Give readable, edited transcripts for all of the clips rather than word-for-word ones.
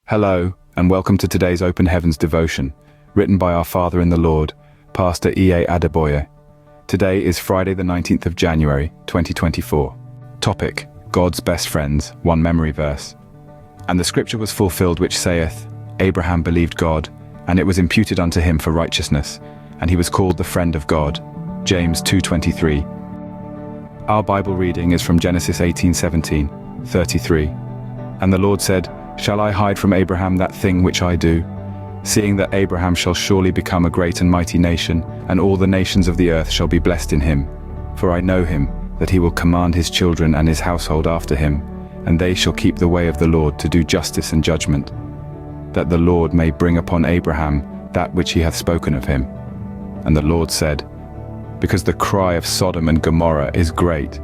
Hello, and welcome to today's Open Heavens devotion, written by our Father in the Lord, Pastor E.A. Adeboye. Today is Friday the 19th of January, 2024. Topic: God's best friends, one memory verse. And the scripture was fulfilled which saith, Abraham believed God, and it was imputed unto him for righteousness, and he was called the friend of God. James 2:23. Our Bible reading is from Genesis 18:17-33. And the Lord said, Shall I hide from Abraham that thing which I do? Seeing that Abraham shall surely become a great and mighty nation, and all the nations of the earth shall be blessed in him. For I know him, that he will command his children and his household after him, and they shall keep the way of the Lord to do justice and judgment, that the Lord may bring upon Abraham that which he hath spoken of him. And the Lord said, Because the cry of Sodom and Gomorrah is great,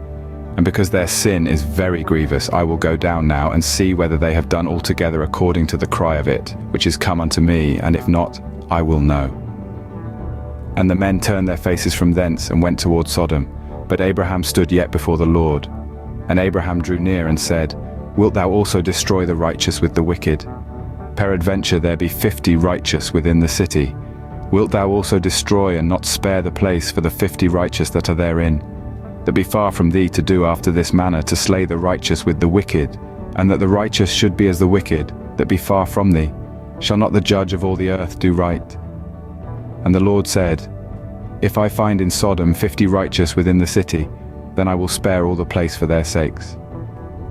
and because their sin is very grievous, I will go down now and see whether they have done altogether according to the cry of it, which is come unto me, and if not, I will know. And the men turned their faces from thence and went toward Sodom, but Abraham stood yet before the Lord. And Abraham drew near and said, Wilt thou also destroy the righteous with the wicked? Peradventure there be 50 righteous within the city. Wilt thou also destroy and not spare the place for the 50 righteous that are therein? That be far from thee to do after this manner, to slay the righteous with the wicked, and that the righteous should be as the wicked, that be far from thee. Shall not the judge of all the earth do right? And the Lord said, If I find in Sodom 50 righteous within the city, then I will spare all the place for their sakes.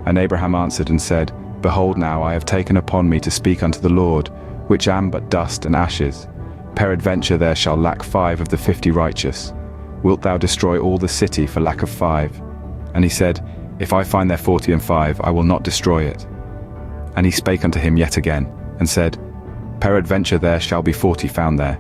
And Abraham answered and said, Behold now, I have taken upon me to speak unto the Lord, which am but dust and ashes. Peradventure there shall lack 5 of the 50 righteous. Wilt thou destroy all the city for lack of 5? And he said, If I find there 40 and 5, I will not destroy it. And he spake unto him yet again, and said, Peradventure there shall be 40 found there.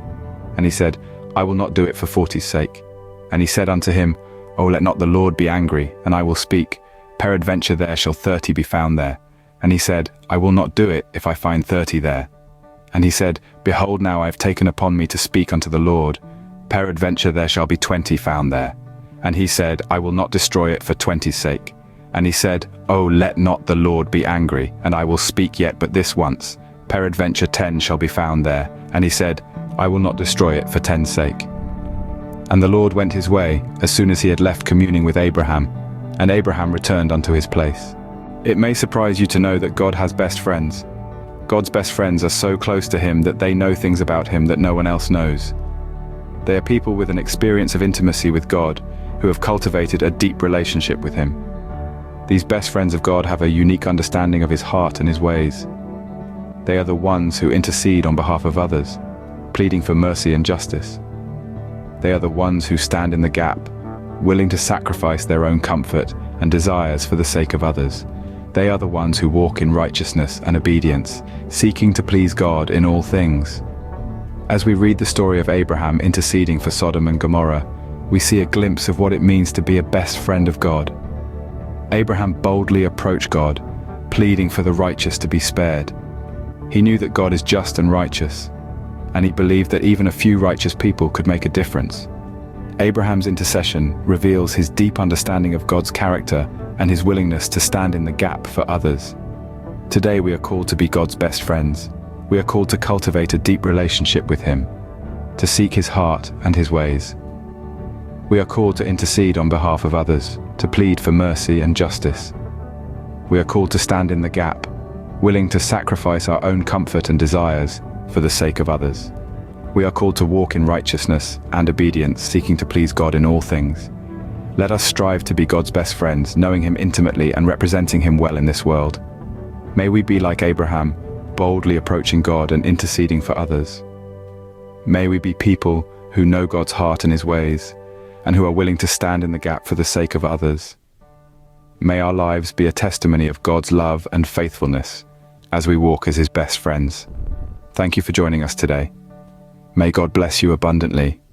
And he said, I will not do it for 40's sake. And he said unto him, O let not the Lord be angry, and I will speak. Peradventure there shall 30 be found there. And he said, I will not do it if I find 30 there. And he said, Behold now I have taken upon me to speak unto the Lord. Peradventure there shall be 20 found there. And he said, I will not destroy it for 20's sake. And he said, O let not the Lord be angry, and I will speak yet but this once. Peradventure 10 shall be found there. And he said, I will not destroy it for 10's sake. And the Lord went his way, as soon as he had left communing with Abraham, and Abraham returned unto his place. It may surprise you to know that God has best friends. God's best friends are so close to him that they know things about him that no one else knows. They are people with an experience of intimacy with God, who have cultivated a deep relationship with him. These best friends of God have a unique understanding of his heart and his ways. They are the ones who intercede on behalf of others, pleading for mercy and justice. They are the ones who stand in the gap, willing to sacrifice their own comfort and desires for the sake of others. They are the ones who walk in righteousness and obedience, seeking to please God in all things. As we read the story of Abraham interceding for Sodom and Gomorrah, we see a glimpse of what it means to be a best friend of God. Abraham boldly approached God, pleading for the righteous to be spared. He knew that God is just and righteous, and he believed that even a few righteous people could make a difference. Abraham's intercession reveals his deep understanding of God's character and his willingness to stand in the gap for others. Today we are called to be God's best friends. We are called to cultivate a deep relationship with him, to seek his heart and his ways. We are called to intercede on behalf of others, to plead for mercy and justice. We are called to stand in the gap, willing to sacrifice our own comfort and desires for the sake of others. We are called to walk in righteousness and obedience, seeking to please God in all things. Let us strive to be God's best friends, knowing him intimately and representing him well in this world. May we be like Abraham, boldly approaching God and interceding for others. May we be people who know God's heart and his ways, and who are willing to stand in the gap for the sake of others. May our lives be a testimony of God's love and faithfulness as we walk as his best friends. Thank you for joining us today. May God bless you abundantly.